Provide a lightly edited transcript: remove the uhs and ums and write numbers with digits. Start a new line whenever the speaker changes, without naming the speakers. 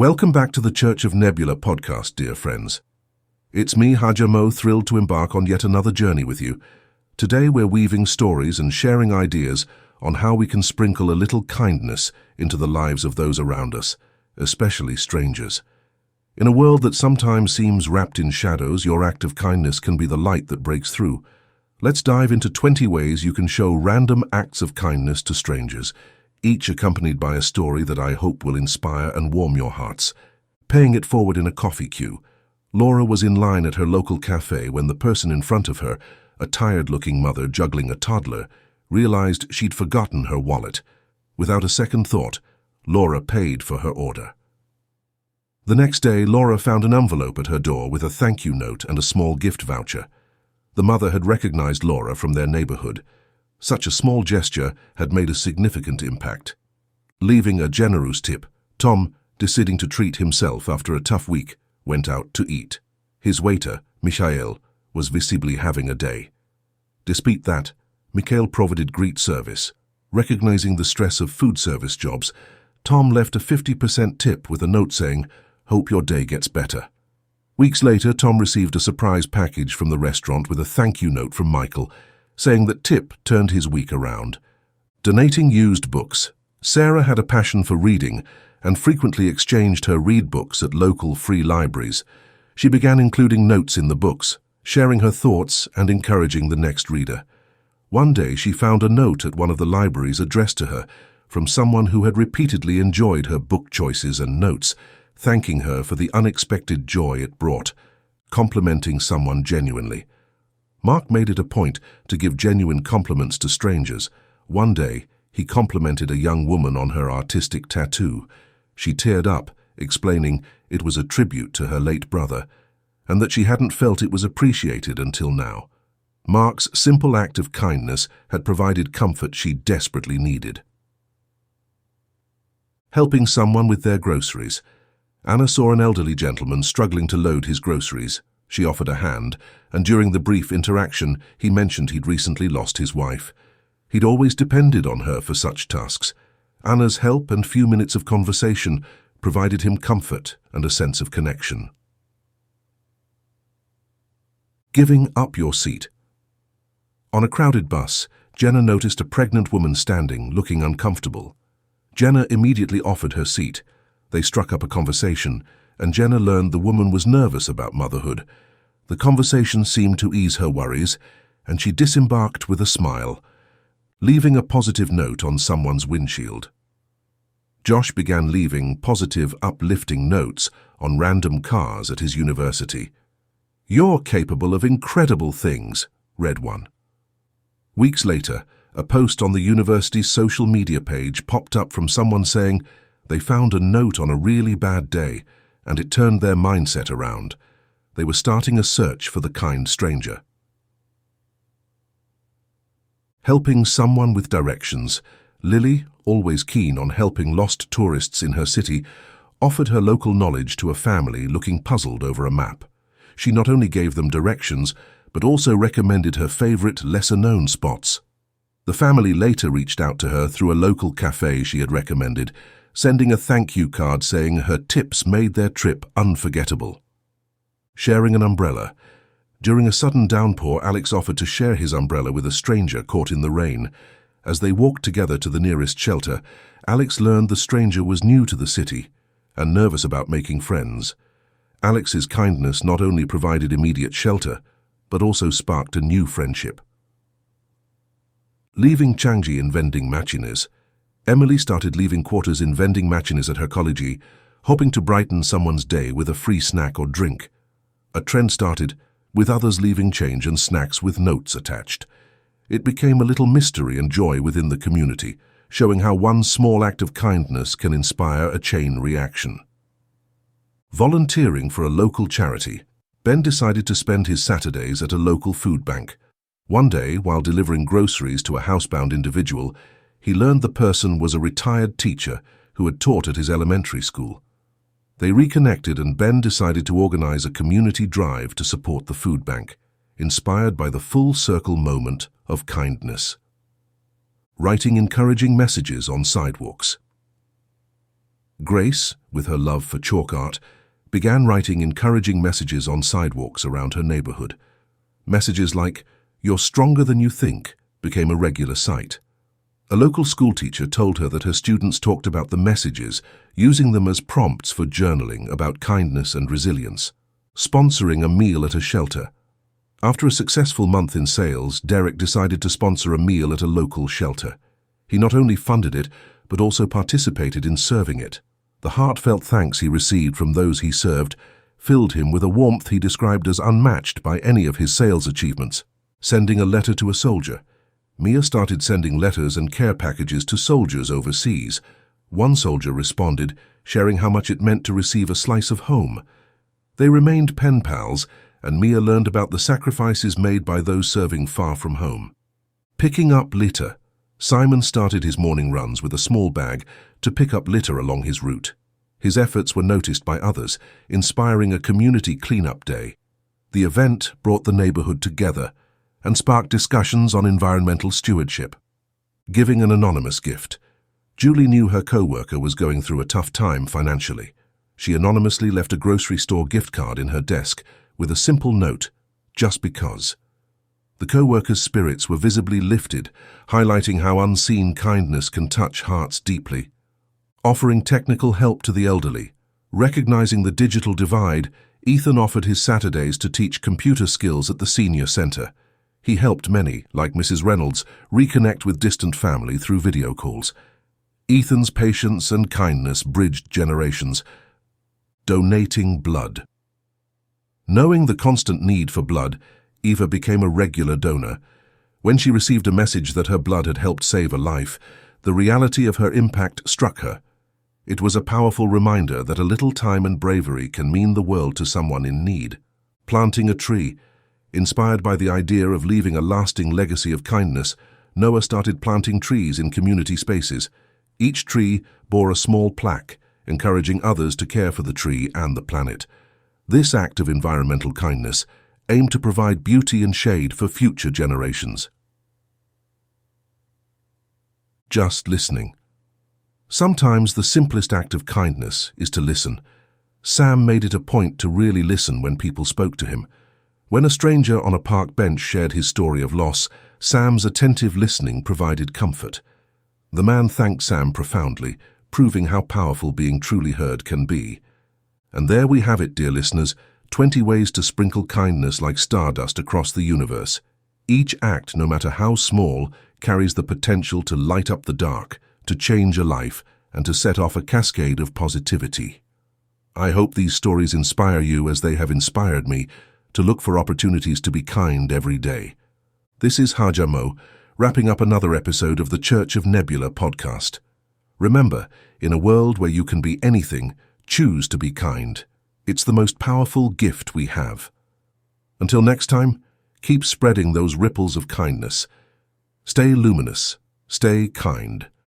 Welcome back to the Church of Nebula podcast, dear friends. It's me, Haja Mo, thrilled to embark on yet another journey with you. Today we're weaving stories and sharing ideas on how we can sprinkle a little kindness into the lives of those around us, especially strangers. In a world that sometimes seems wrapped in shadows, your act of kindness can be the light that breaks through. Let's dive into 20 ways you can show random acts of kindness to strangers, each accompanied by a story that I hope will inspire and warm your hearts. Paying it forward in a coffee queue, Laura was in line at her local cafe when the person in front of her, a tired-looking mother juggling a toddler, realized she'd forgotten her wallet. Without a second thought, Laura paid for her order. The next day, Laura found an envelope at her door with a thank you note and a small gift voucher. The mother had recognized Laura from their neighborhood. Such a small gesture had made a significant impact. Leaving a generous tip, Tom, deciding to treat himself after a tough week, went out to eat. His waiter, Michael, was visibly having a day. Despite that, Michael provided great service. Recognizing the stress of food service jobs, Tom left a 50% tip with a note saying, "Hope your day gets better." Weeks later, Tom received a surprise package from the restaurant with a thank you note from Michael, saying that tip turned his week around. Donating used books. Sarah had a passion for reading and frequently exchanged her read books at local free libraries. She began including notes in the books, sharing her thoughts and encouraging the next reader. One day she found a note at one of the libraries addressed to her from someone who had repeatedly enjoyed her book choices and notes, thanking her for the unexpected joy it brought, complimenting someone genuinely. Mark made it a point to give genuine compliments to strangers. One day, he complimented a young woman on her artistic tattoo. She teared up, explaining it was a tribute to her late brother, and that she hadn't felt it was appreciated until now. Mark's simple act of kindness had provided comfort she desperately needed. Helping someone with their groceries. Anna saw an elderly gentleman struggling to load his groceries. She offered a hand, and during the brief interaction, he mentioned he'd recently lost his wife. He'd always depended on her for such tasks. Anna's help and few minutes of conversation provided him comfort and a sense of connection. Giving up your seat. On a crowded bus, Jenna noticed a pregnant woman standing, looking uncomfortable. Jenna immediately offered her seat. They struck up a conversation, and Jenna learned the woman was nervous about motherhood. The conversation seemed to ease her worries, and she disembarked with a smile, leaving a positive note on someone's windshield. Josh began leaving positive, uplifting notes on random cars at his university. "You're capable of incredible things," read one. Weeks later, a post on the university's social media page popped up from someone saying they found a note on a really bad day, and it turned their mindset around. They were starting a search for the kind stranger. Helping someone with directions. Lily, always keen on helping lost tourists in her city, offered her local knowledge to a family looking puzzled over a map. She not only gave them directions, but also recommended her favorite, lesser-known spots. The family later reached out to her through a local cafe she had recommended, sending a thank you card saying her tips made their trip unforgettable. Sharing an umbrella. During a sudden downpour, Alex offered to share his umbrella with a stranger caught in the rain. As they walked together to the nearest shelter, Alex learned the stranger was new to the city and nervous about making friends. Alex's kindness not only provided immediate shelter, but also sparked a new friendship. Leaving Changi in vending machines. Emily started leaving quarters in vending machines at her college, hoping to brighten someone's day with a free snack or drink. A trend started, with others leaving change and snacks with notes attached. It became a little mystery and joy within the community, showing how one small act of kindness can inspire a chain reaction. Volunteering for a local charity. Ben decided to spend his Saturdays at a local food bank. One day, while delivering groceries to a housebound individual, he learned the person was a retired teacher who had taught at his elementary school. They reconnected, and Ben decided to organize a community drive to support the food bank, inspired by the full circle moment of kindness. Writing encouraging messages on sidewalks. Grace, with her love for chalk art, began writing encouraging messages on sidewalks around her neighborhood. Messages like, "You're stronger than you think," became a regular sight. A local schoolteacher told her that her students talked about the messages, using them as prompts for journaling about kindness and resilience. Sponsoring a meal at a shelter. After a successful month in sales, Derek decided to sponsor a meal at a local shelter. He not only funded it, but also participated in serving it. The heartfelt thanks he received from those he served filled him with a warmth he described as unmatched by any of his sales achievements. Sending a letter to a soldier. Mia started sending letters and care packages to soldiers overseas. One soldier responded, sharing how much it meant to receive a slice of home. They remained pen pals, and Mia learned about the sacrifices made by those serving far from home. Picking up litter. Simon started his morning runs with a small bag to pick up litter along his route. His efforts were noticed by others, inspiring a community cleanup day. The event brought the neighborhood together and sparked discussions on environmental stewardship. Giving an anonymous gift. Julie knew her co-worker was going through a tough time financially. She anonymously left a grocery store gift card in her desk with a simple note, "Just because." The co-worker's spirits were visibly lifted, highlighting how unseen kindness can touch hearts deeply. Offering technical help to the elderly. Recognizing the digital divide, Ethan offered his Saturdays to teach computer skills at the senior center. He helped many, like Mrs. Reynolds, reconnect with distant family through video calls. Ethan's patience and kindness bridged generations. Donating blood. Knowing the constant need for blood, Eva became a regular donor. When she received a message that her blood had helped save a life, the reality of her impact struck her. It was a powerful reminder that a little time and bravery can mean the world to someone in need. Planting a tree. Inspired by the idea of leaving a lasting legacy of kindness, Noah started planting trees in community spaces. Each tree bore a small plaque, encouraging others to care for the tree and the planet. This act of environmental kindness aimed to provide beauty and shade for future generations. Just listening. Sometimes the simplest act of kindness is to listen. Sam made it a point to really listen when people spoke to him. When a stranger on a park bench shared his story of loss, Sam's attentive listening provided comfort. The man thanked Sam profoundly, proving how powerful being truly heard can be. And there we have it, dear listeners, 20 ways to sprinkle kindness like stardust across the universe. Each act, no matter how small, carries the potential to light up the dark, to change a life, and to set off a cascade of positivity. I hope these stories inspire you as they have inspired me to look for opportunities to be kind every day. This is Haja Mo, wrapping up another episode of the Church of Nebula podcast. Remember, in a world where you can be anything, choose to be kind. It's the most powerful gift we have. Until next time, keep spreading those ripples of kindness. Stay luminous, stay kind.